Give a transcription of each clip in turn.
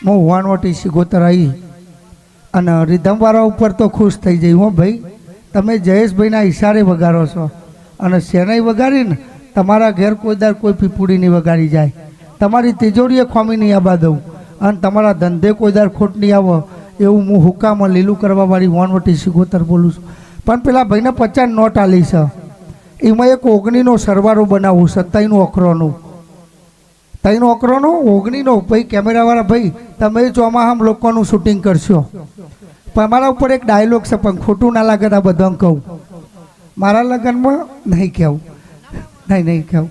હું વાનવટી સિગોતર આવી અને રીધમવાળા ઉપર તો ખુશ થઈ જઈ. હો ભાઈ, તમે જયેશભાઈના ઈશારે વગાડો છો અને શેનાઈ વગાડીને તમારા ઘેર કોઈ દર કોઈ પીપુડી નહીં વગાડી જાય, તમારી તિજોરીએ ખોમી નહીં આવવા દઉં અને તમારા ધંધે કોઈ દર ખોટ નહીં આવે એવું હું હુકામાં લીલું કરવાવાળી વાનવટી સિગોતર બોલું છું. પણ પેલા ભાઈને 50 નોટ આલી છે, એમાં એક ઓગણીનો સરવાળો બનાવું છે, 3 અખરોનું, 3 અખરોનું 19નો. ભાઈ કેમેરાવાળા ભાઈ, તમે ચોમાહામ લોકોનું શૂટિંગ કરશો, પણ મારા ઉપર એક ડાયલોગ છે, પણ ખોટું ના લાગે આ બધાને કહું. મારા લગ્નમાં નહીં કહેવું, નહીં કહેવું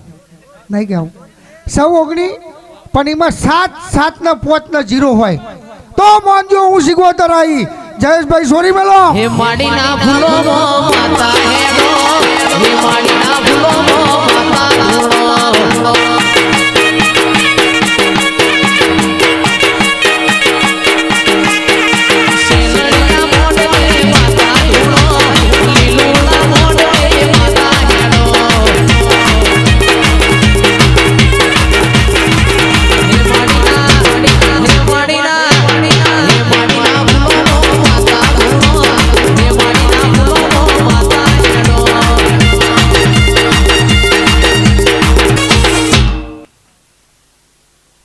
19, પણ એમાં 7 ને 5 ને 0 હોય તો માનજો હું સિગોતર આવી. જયેશભાઈ સોરી મેલો હે માડી ના ભૂલો માતા હેડો, હે માડી ના ભૂલો માતા ધૂળો.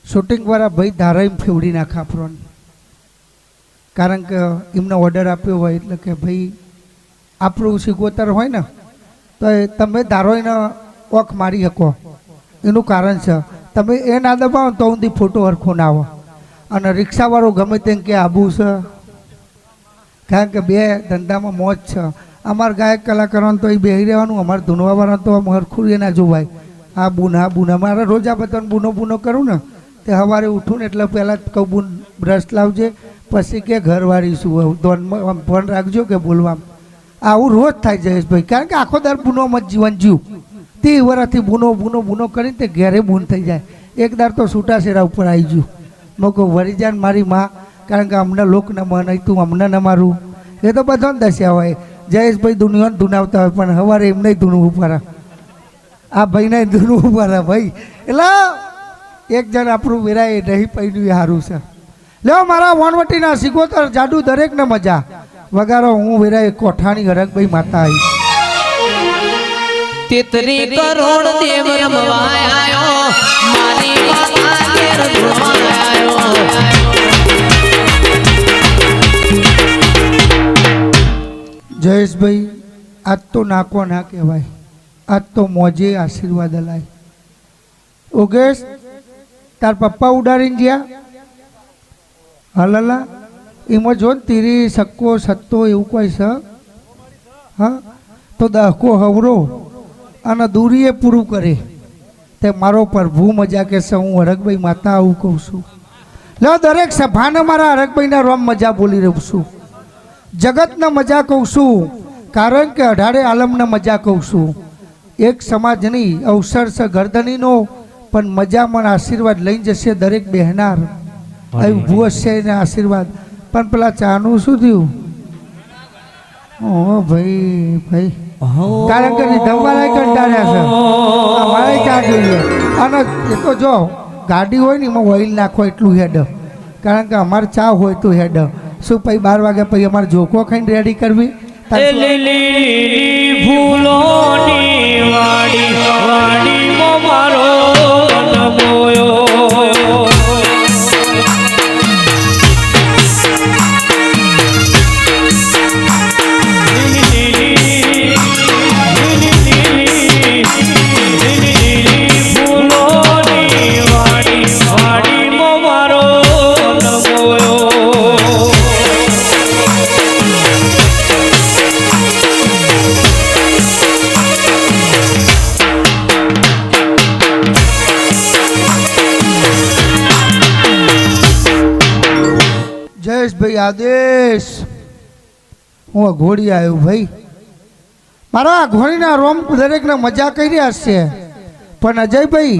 શૂટિંગ વાળા ભાઈ ધારાઈ ફેવડી નાખા આપણને, કારણ કે એમને ઓર્ડર આપ્યો હોય એટલે કે ભાઈ આપણું સિગોતર હોય ને તો તમે ધારોઈને ઓખ મારી શકો. એનું કારણ છે તમે એ ના દબાવો તો ઊંધી ફોટો હરખો ના આવે. અને રિક્ષાવાળો ગમે તેમ કે આબુ છે, કારણ કે બે ધંધામાં મોજ છે. અમારા ગાયક કલાકારોને તો એ બેહી રહેવાનું, અમારા ધૂનવાવાળા તો હરખું એ ના જોવાય. આ બુના મારે રોજ આ બધાને બૂનો કરું ને તે સવારે ઉઠું ને એટલે પહેલાં કહું બુન બ્રશ લાવજે, પછી કે ઘરવાળી શું ધોનમાં ફોન રાખજો કે બોલવામાં. આવું રોજ થાય જયેશભાઈ, કારણ કે આખો દર બૂનોમાં જ જીવન જીવ. 30 વર્ષથી બૂનો કરીને તે ઘેરે બૂન થઈ જાય. એક દર તો છૂટાછેડા ઉપર આવી ગયું. મેં કહું વળી જાય મારી માં, કારણ કે અમને લોક ન મને તું અમને ન મારું. એ તો બધાને દસ્યા હોય. જયેશભાઈ દુનિયાને ધૂનાવતા હોય પણ સવારે એમને ધૂનવું પડે, આ ભાઈને ધૂનવું પડે ભાઈ. એટલે એક જણ આપણું વેરાય નહીં પૈનું સારું છે. લ્યો મારા વાનવટીના સિગોતર જાડુ દરેકને મજા વગારો. હું વેરાય કોઠાણી હરકભાઈ માતા આવી. 33 કરોડ દેવ રમવાય આયો, મારી માતા ઘેર ધૂળવાય આયો. જયેશભાઈ આજ તો નાકો ના કહેવાય, આજ તો મોજે આશીર્વાદ અલાય. ઓગેશ તાર પપ્પા ઉડાડીને ગયા હલલા, એમાં જો ને તીરી સક્કો સત્તો એવું કોઈ છે. હા તો દહકો હવરો અને દૂરીએ પૂરું કરે તે મારો પ્રભુ મજા કે છે. હું હરકભાઈ માતા આવું કહું છું. લો દરેક સભાને મારા હરકભાઈના રોમ મજા બોલી રહ્યું છું. જગતને મજા કહું છું, કારણ કે 18 આલમને મજા કહું છું. એક સમાજની અવસર છે ગરદનીનો, પણ મજામાં આશીર્વાદ લઈ જશે દરેક બહેનાર. ઊભું હશે એને આશીર્વાદ. પણ પેલા ચાનું શું થયું? ઓ ભાઈ કારણ કે ધમવાળા કંટાળ્યા છે, અમારે ચા જોઈએ. અને એ તો જો ગાડી હોય ને એમાં ઓઇલ નાખો એટલું હેડ, કારણ કે અમારે ચા હોય તો હેડ. શું પછી 12 વાગ્યા પછી અમારે જોકો ખાઈને રેડી કરવી. ફૂલોની વાડી મારો નમોયો. જયેશભાઈ આદેશ હું ઘોડી આવ્યો ભાઈ. મારા ઘોડીના રોમ દરેકને મજા કરી રહ્યા છે, પણ અજયભાઈ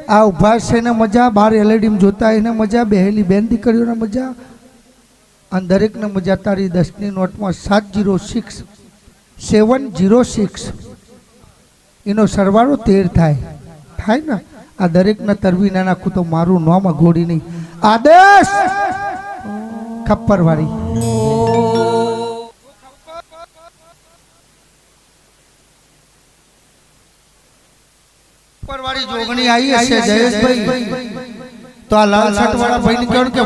આ ઉભા છે ને મજા, બહાર એલઈડીમાં જોતા એને મજા, બેહેલી બેન દીકરીઓને મજા, અને દરેકને મજા. તારી 10ની નોટમાં 706 706 એનો સરવાળો 13 થાય ને. આ દરેકને તરવી ના નાખું તો મારું નામ ઘોડી નહીં. આદેશ ખપ્પરવાળી ખપ્પરવાળી જોગણી આવી હશે જયેશભાઈ તો આ લાલ શર્ટ વાળા ભાઈ ને કહ્યું કે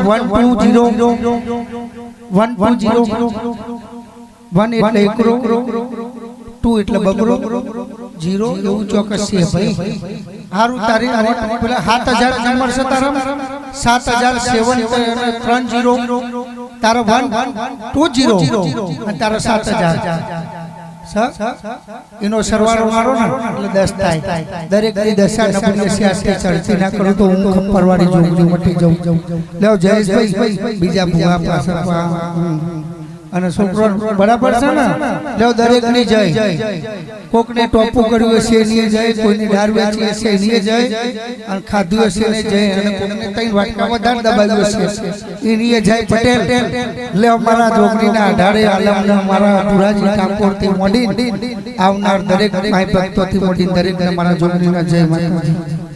1 એટલે એકરો 2 એટલે બગરો 0 એવું ચોક્કસ છે ભાઈ હારું તારી પેલા 7000 નંબર છે તારા 7007 તારા 120 અને તારા 7000 એનો સરવાળો મારો ને એટલે 10 થાય દરેક ની દશા નબળી છે આટલી ચડતી ના કરું તો હું ખપ્પરવાળી જોગણી મટી જાઉં લેવ જયેશભાઈ બીજા ભૂવા પાછળ અને છોકરો બરાબર છે ને લેવ દરેક ની જય કોકને ટોપું કર્યું હશે એની જય કોઈની દાર વેચી હશે એની જય અને ખાધું હશે એની જય અને કોકને ત્રણ વાટકા વધારે દબાવ્યું હશે એની જય પટેલ લેવ મારા જોગણીના આધારે આલમના મારા પુરાજી કાપોરથી મોડી આવનાર દરેક માય ભક્તોથી મોડી દરેકને મારા જોગણીના જય માતાજી